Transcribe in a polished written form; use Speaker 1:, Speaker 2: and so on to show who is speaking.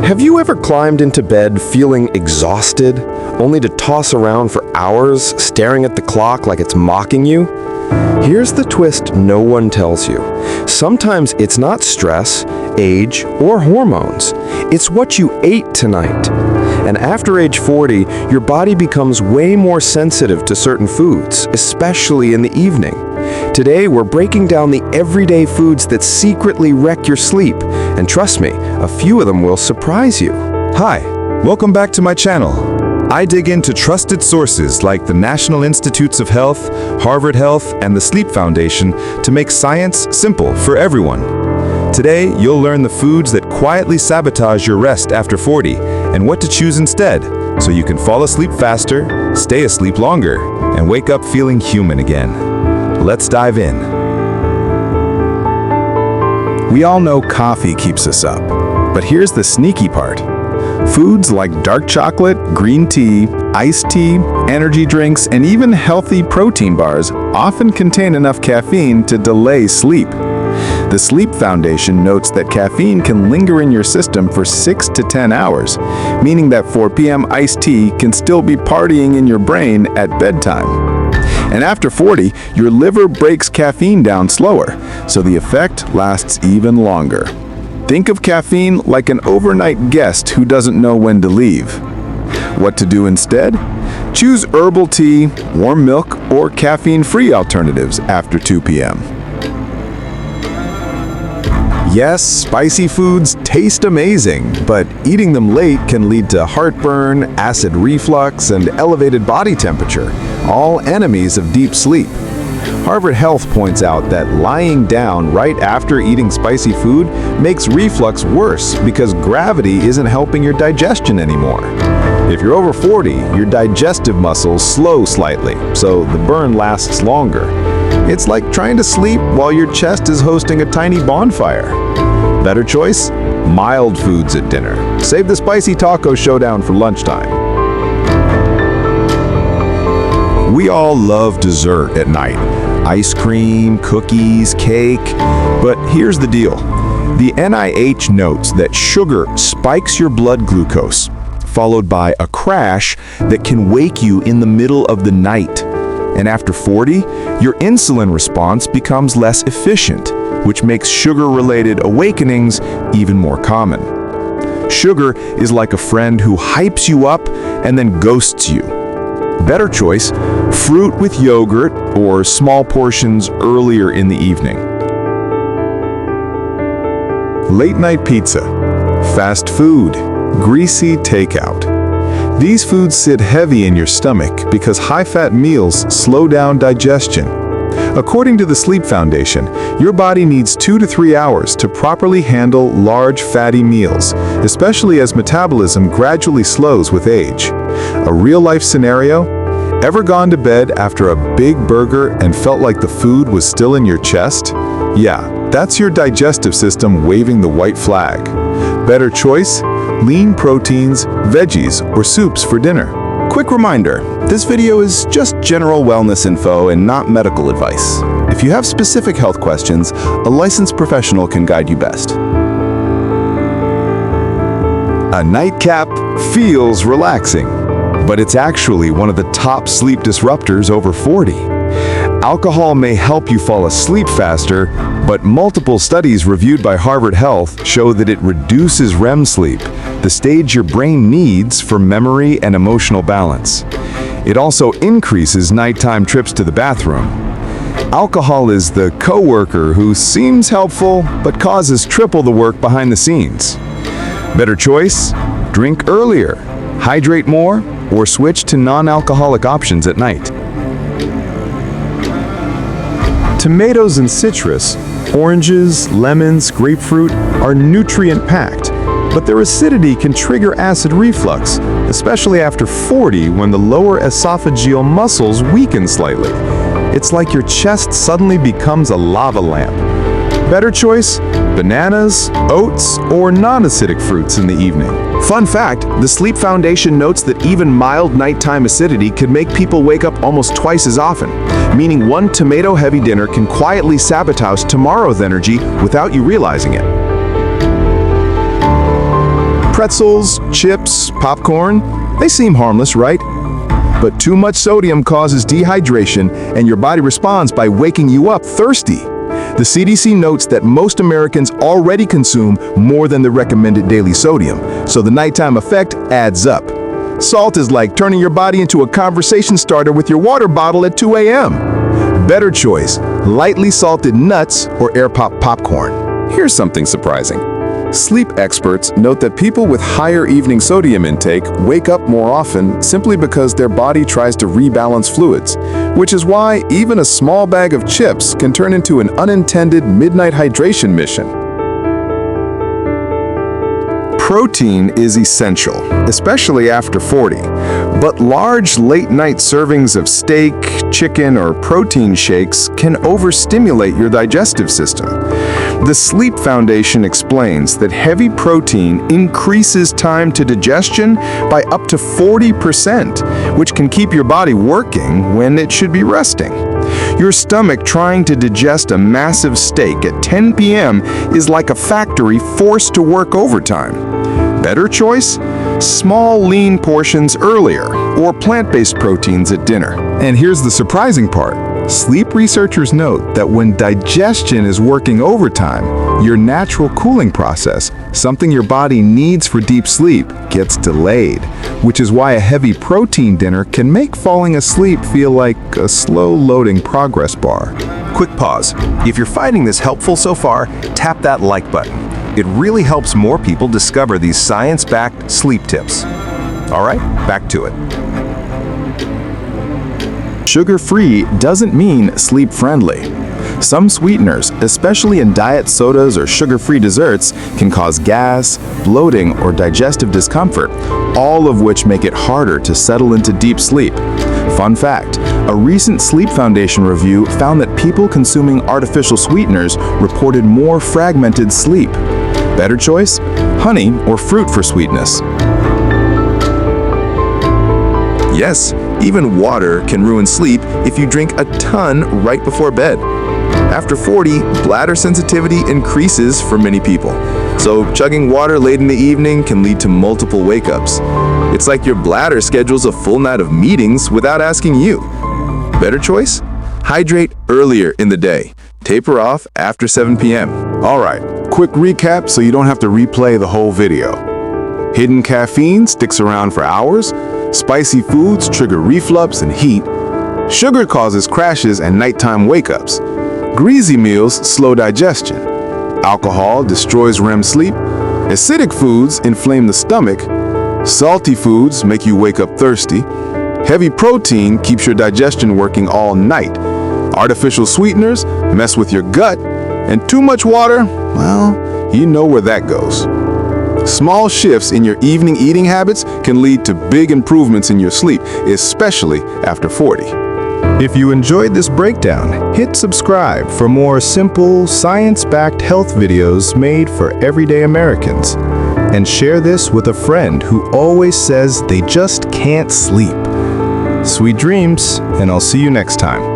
Speaker 1: Have you ever climbed into bed feeling exhausted, only to toss around for hours, staring at the clock like it's mocking you? Here's the twist no one tells you. Sometimes it's not stress, age, or hormones. It's what you ate tonight. And after age 40, your body becomes way more sensitive to certain foods, especially in the evening. Today, we're breaking down the everyday foods that secretly wreck your sleep. And trust me, a few of them will surprise you.
Speaker 2: Hi, welcome back to my channel. I dig into trusted sources like the National Institutes of Health, Harvard Health, and the Sleep Foundation to make science simple for everyone. Today, you'll learn the foods that quietly sabotage your rest after 40 and what to choose instead, so you can fall asleep faster, stay asleep longer, and wake up feeling human again. Let's dive in.
Speaker 3: We all know coffee keeps us up, but here's the sneaky part. Foods like dark chocolate, green tea, iced tea, energy drinks, and even healthy protein bars often contain enough caffeine to delay sleep. The Sleep Foundation notes that caffeine can linger in your system for 6 to 10 hours, meaning that 4 p.m. iced tea can still be partying in your brain at bedtime. And after 40, your liver breaks caffeine down slower, so the effect lasts even longer. Think of caffeine like an overnight guest who doesn't know when to leave. What to do instead? Choose herbal tea, warm milk, or caffeine-free alternatives after 2 p.m. Yes, spicy foods taste amazing, but eating them late can lead to heartburn, acid reflux, and elevated body temperature, all enemies of deep sleep. Harvard Health points out that lying down right after eating spicy food makes reflux worse because gravity isn't helping your digestion anymore. If you're over 40, your digestive muscles slow slightly, so the burn lasts longer. It's like trying to sleep while your chest is hosting a tiny bonfire. Better choice? Mild foods at dinner. Save the spicy taco showdown for lunchtime. We all love dessert at night. Ice cream, cookies, cake. But here's the deal. The NIH notes that sugar spikes your blood glucose, followed by a crash that can wake you in the middle of the night. And after 40, your insulin response becomes less efficient, which makes sugar-related awakenings even more common. Sugar is like a friend who hypes you up and then ghosts you. Better choice, fruit with yogurt or small portions earlier in the evening. Late-night pizza, fast food, greasy takeout. These foods sit heavy in your stomach because high-fat meals slow down digestion. According to the Sleep Foundation, your body needs 2 to 3 hours to properly handle large fatty meals, especially as metabolism gradually slows with age. A real-life scenario? Ever gone to bed after a big burger and felt like the food was still in your chest? Yeah, that's your digestive system waving the white flag. Better choice? Lean proteins, veggies, or soups for dinner. Quick reminder, this video is just general wellness info and not medical advice. If you have specific health questions, a licensed professional can guide you best. A nightcap feels relaxing, but it's actually one of the top sleep disruptors over 40. Alcohol may help you fall asleep faster, but multiple studies reviewed by Harvard Health show that it reduces REM sleep, the stage your brain needs for memory and emotional balance. It also increases nighttime trips to the bathroom. Alcohol is the coworker who seems helpful but causes triple the work behind the scenes. Better choice? Drink earlier, hydrate more, or switch to non-alcoholic options at night. Tomatoes and citrus, oranges, lemons, grapefruit are nutrient-packed, but their acidity can trigger acid reflux, especially after 40 when the lower esophageal muscles weaken slightly. It's like your chest suddenly becomes a lava lamp. Better choice? Bananas, oats, or non-acidic fruits in the evening. Fun fact, the Sleep Foundation notes that even mild nighttime acidity can make people wake up almost twice as often, meaning one tomato-heavy dinner can quietly sabotage tomorrow's energy without you realizing it. Pretzels, chips, popcorn, they seem harmless, right? But too much sodium causes dehydration, and your body responds by waking you up thirsty. The CDC notes that most Americans already consume more than the recommended daily sodium, so the nighttime effect adds up. Salt is like turning your body into a conversation starter with your water bottle at 2 a.m. Better choice, lightly salted nuts or air-pop popcorn.
Speaker 1: Here's something surprising. Sleep experts note that people with higher evening sodium intake wake up more often simply because their body tries to rebalance fluids, which is why even a small bag of chips can turn into an unintended midnight hydration mission.
Speaker 3: Protein is essential, especially after 40, but large late-night servings of steak, chicken, or protein shakes can overstimulate your digestive system. The Sleep Foundation explains that heavy protein increases time to digestion by up to 40%, which can keep your body working when it should be resting. Your stomach trying to digest a massive steak at 10 p.m. is like a factory forced to work overtime. Better choice? Small, lean portions earlier, or plant-based proteins at dinner. And here's the surprising part. Sleep researchers note that when digestion is working overtime, your natural cooling process, something your body needs for deep sleep, gets delayed, which is why a heavy protein dinner can make falling asleep feel like a slow-loading progress bar.
Speaker 2: Quick pause. If you're finding this helpful so far, tap that like button. It really helps more people discover these science-backed sleep tips. All right, back to it.
Speaker 3: Sugar-free doesn't mean sleep-friendly. Some sweeteners, especially in diet sodas or sugar-free desserts, can cause gas, bloating, or digestive discomfort, all of which make it harder to settle into deep sleep. Fun fact, a recent Sleep Foundation review found that people consuming artificial sweeteners reported more fragmented sleep. Better choice? Honey or fruit for sweetness. Yes, even water can ruin sleep if you drink a ton right before bed. After 40, bladder sensitivity increases for many people, so chugging water late in the evening can lead to multiple wake-ups. It's like your bladder schedules a full night of meetings without asking you. Better choice? Hydrate earlier in the day. Taper off after 7 p.m. All right, quick recap so you don't have to replay the whole video. Hidden caffeine sticks around for hours. Spicy foods trigger reflux and heat. Sugar causes crashes and nighttime wake-ups. Greasy meals slow digestion. Alcohol destroys REM sleep. Acidic foods inflame the stomach. Salty foods make you wake up thirsty. Heavy protein keeps your digestion working all night. Artificial sweeteners mess with your gut. And too much water, well, you know where that goes. Small shifts in your evening eating habits can lead to big improvements in your sleep, especially after 40. If you enjoyed this breakdown, hit subscribe for more simple, science-backed health videos made for everyday Americans. And share this with a friend who always says they just can't sleep. Sweet dreams, and I'll see you next time.